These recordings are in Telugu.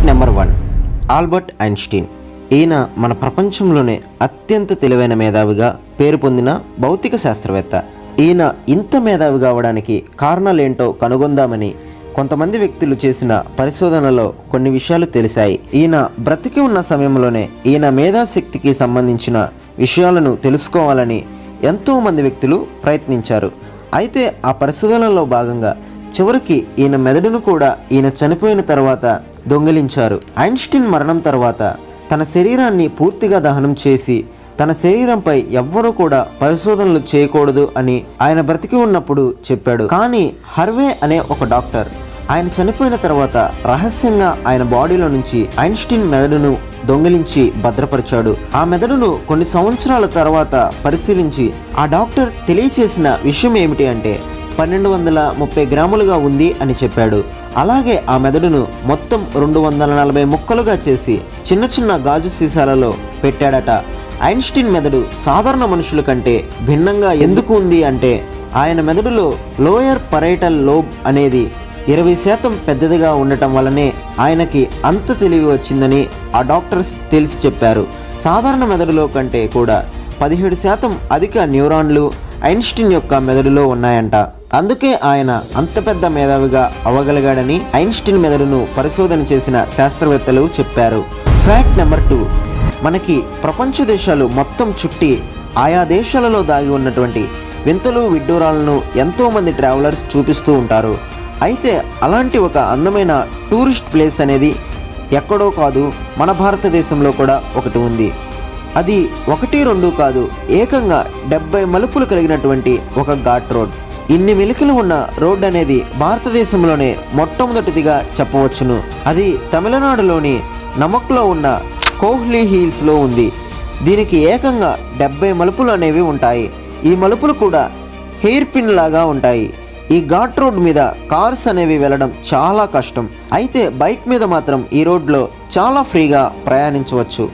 Number 1, Albert Einstein. ఈయన మన ప్రపంచంలోనే అత్యంత తెలివైన మేధావిగా పేరు పొందిన భౌతిక శాస్త్రవేత్త. ఈయన ఇంత మేధావిగా అవడానికి కారణాలేంటో కనుగొందామని కొంతమంది వ్యక్తులు చేసిన పరిశోధనలో కొన్ని విషయాలు తెలిసాయి. ఈయన బ్రతికి ఉన్న సమయంలోనే ఈయన మేధాశక్తికి సంబంధించిన విషయాలను తెలుసుకోవాలని ఎంతోమంది వ్యక్తులు ప్రయత్నించారు. అయితే ఆ పరిశోధనలో భాగంగా చివరికి ఈయన మెదడును కూడా ఈయన చనిపోయిన తర్వాత దొంగిలించారు. ఐన్స్టీన్ మరణం తర్వాత తన శరీరాన్ని పూర్తిగా దహనం చేసి తన శరీరంపై ఎవ్వరూ కూడా పరిశోధనలు చేయకూడదు అని ఆయన బ్రతికి ఉన్నప్పుడు చెప్పాడు. కానీ హర్వే అనే ఒక డాక్టర్ ఆయన చనిపోయిన తర్వాత రహస్యంగా ఆయన బాడీలో నుంచి ఐన్స్టీన్ మెదడును దొంగిలించి భద్రపరిచాడు. ఆ మెదడును కొన్ని సంవత్సరాల తర్వాత పరిశీలించి ఆ డాక్టర్ తెలియచేసిన విషయం ఏమిటి అంటే 1230 గ్రాములుగా ఉంది అని చెప్పాడు. అలాగే ఆ మెదడును మొత్తం 240 ముక్కలుగా చేసి చిన్న చిన్న గాజు సీసాలలో పెట్టాడట. ఐన్స్టీన్ మెదడు సాధారణ మనుషుల కంటే భిన్నంగా ఎందుకు ఉంది అంటే ఆయన మెదడులో లోయర్ పరేటల్ లోబ్ అనేది 20% పెద్దదిగా ఉండటం వల్లనే ఆయనకి అంత తెలివి వచ్చిందని ఆ డాక్టర్స్ తెలిసి చెప్పారు. సాధారణ మెదడులో కంటే కూడా 17% అధిక న్యూరాన్లు ఐన్స్టీన్ యొక్క మెదడులో ఉన్నాయంట. అందుకే ఆయన అంత పెద్ద మేధావిగా అవ్వగలిగాడని ఐన్స్టీన్ మెదడును పరిశోధన చేసిన శాస్త్రవేత్తలు చెప్పారు. ఫ్యాక్ట్ నెంబర్ 2, మనకి ప్రపంచ దేశాలు మొత్తం చుట్టి ఆయా దేశాలలో దాగి ఉన్నటువంటి వింతలు విడ్డూరాలను ఎంతోమంది ట్రావెలర్స్ చూపిస్తూ ఉంటారు. అయితే అలాంటి ఒక అందమైన టూరిస్ట్ ప్లేస్ అనేది ఎక్కడో కాదు, మన భారతదేశంలో కూడా ఒకటి ఉంది. అది 1, 2 కాదు, ఏకంగా 70 మలుపులు కలిగినటువంటి ఒక ఘాట్ రోడ్. ఇన్ని మెలికలు ఉన్న రోడ్ అనేది భారతదేశంలోనే మొట్టమొదటిదిగా చెప్పవచ్చును. అది తమిళనాడులోని నమక్లో ఉన్న కోహ్లీ హిల్స్లో ఉంది. దీనికి ఏకంగా 70 మలుపులు అనేవి ఉంటాయి. ఈ మలుపులు కూడా హెయిర్ పిన్ లాగా ఉంటాయి. ఈ ఘాట్ రోడ్ మీద కార్స్ అనేవి వెళ్ళడం చాలా కష్టం. అయితే బైక్ మీద మాత్రం ఈ రోడ్లో చాలా ఫ్రీగా ప్రయాణించవచ్చు.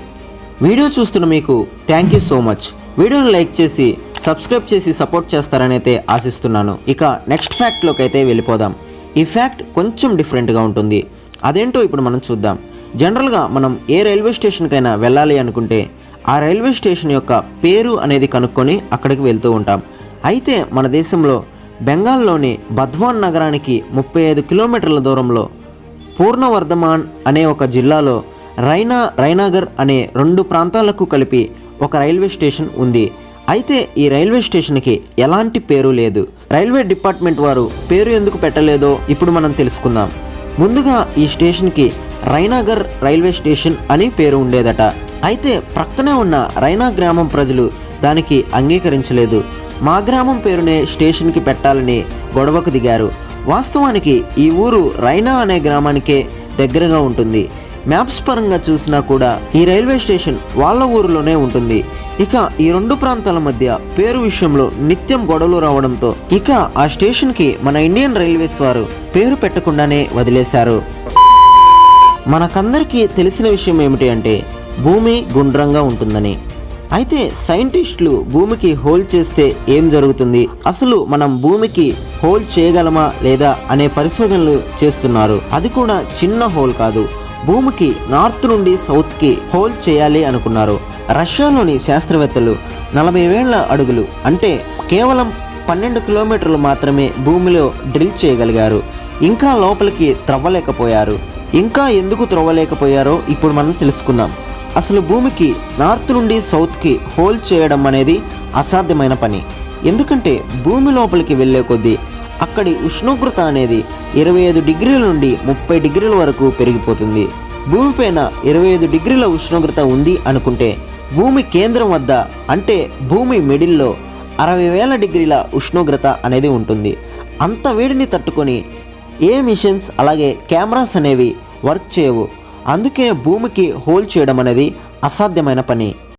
వీడియో చూస్తున్న మీకు థ్యాంక్ యూ సో మచ్. వీడియోని లైక్ చేసి సబ్స్క్రైబ్ చేసి సపోర్ట్ చేస్తారని అయితే ఆశిస్తున్నాను. ఇక నెక్స్ట్ ఫ్యాక్ట్లోకి అయితే వెళ్ళిపోదాం. ఈ ఫ్యాక్ట్ కొంచెం డిఫరెంట్గా ఉంటుంది. అదేంటో ఇప్పుడు మనం చూద్దాం. జనరల్గా మనం ఏ రైల్వే స్టేషన్కైనా వెళ్ళాలి అనుకుంటే ఆ రైల్వే స్టేషన్ యొక్క పేరు అనేది కనుక్కొని అక్కడికి వెళ్తూ ఉంటాం. అయితే మన దేశంలో బెంగాల్లోని బద్వాన్ నగరానికి 35 కిలోమీటర్ల దూరంలో పూర్ణవర్ధమాన్ అనే ఒక జిల్లాలో రైనాగర్ అనే 2 ప్రాంతాలకు కలిపి ఒక రైల్వే స్టేషన్ ఉంది. అయితే ఈ రైల్వే స్టేషన్కి ఎలాంటి పేరు లేదు. రైల్వే డిపార్ట్మెంట్ వారు పేరు ఎందుకు పెట్టలేదో ఇప్పుడు మనం తెలుసుకుందాం. ముందుగా ఈ స్టేషన్కి రైనాగర్ రైల్వే స్టేషన్ అని పేరు ఉండేదట. అయితే ప్రక్కనే ఉన్న రైనా గ్రామం ప్రజలు దానికి అంగీకరించలేదు. మా గ్రామం పేరునే స్టేషన్కి పెట్టాలని గొడవకు దిగారు. వాస్తవానికి ఈ ఊరు రైనా అనే గ్రామానికే దగ్గరగా ఉంటుంది. మ్యాప్స్ పరంగా చూసినా కూడా ఈ రైల్వే స్టేషన్ వాళ్ళ ఊరిలోనే ఉంటుంది. ఇక ఈ 2 ప్రాంతాల మధ్య పేరు విషయంలో నిత్యం గొడవలు రావడంతో ఇక ఆ స్టేషన్కి మన ఇండియన్ రైల్వేస్ వారు పేరు పెట్టకుండానే వదిలేశారు. మనకందరికీ తెలిసిన విషయం ఏమిటి అంటే భూమి గుండ్రంగా ఉంటుందని. అయితే సైంటిస్టులు భూమికి హోల్ చేస్తే ఏం జరుగుతుంది, అసలు మనం భూమికి హోల్ చేయగలమా లేదా అనే పరిశోధనలు చేస్తున్నారు. అది కూడా చిన్న హోల్ కాదు, భూమికి నార్త్ నుండి సౌత్కి హోల్ చేయాలి అనుకున్నారు. రష్యాలోని శాస్త్రవేత్తలు 40,000 అడుగులు అంటే కేవలం 12 కిలోమీటర్లు మాత్రమే భూమిలో డ్రిల్ చేయగలిగారు. ఇంకా లోపలికి త్రవ్వలేకపోయారు. ఇంకా ఎందుకు త్రవ్వలేకపోయారో ఇప్పుడు మనం తెలుసుకుందాం. అసలు భూమికి నార్త్ నుండి సౌత్కి హోల్ చేయడం అనేది అసాధ్యమైన పని. ఎందుకంటే భూమి లోపలికి వెళ్ళే కొద్దీ అక్కడి ఉష్ణోగ్రత అనేది 25 డిగ్రీల నుండి 30 డిగ్రీల వరకు పెరిగిపోతుంది. భూమిపైన 25 డిగ్రీల ఉష్ణోగ్రత ఉంది అనుకుంటే భూమి కేంద్రం వద్ద అంటే భూమి మిడిల్లో 60,000 డిగ్రీల ఉష్ణోగ్రత అనేది ఉంటుంది. అంత వేడిని తట్టుకొని ఏ మిషన్స్ అలాగే కెమెరాస్ అనేవి వర్క్ చేయవు. అందుకే భూమికి హోల్ చేయడం అనేది అసాధ్యమైన పని.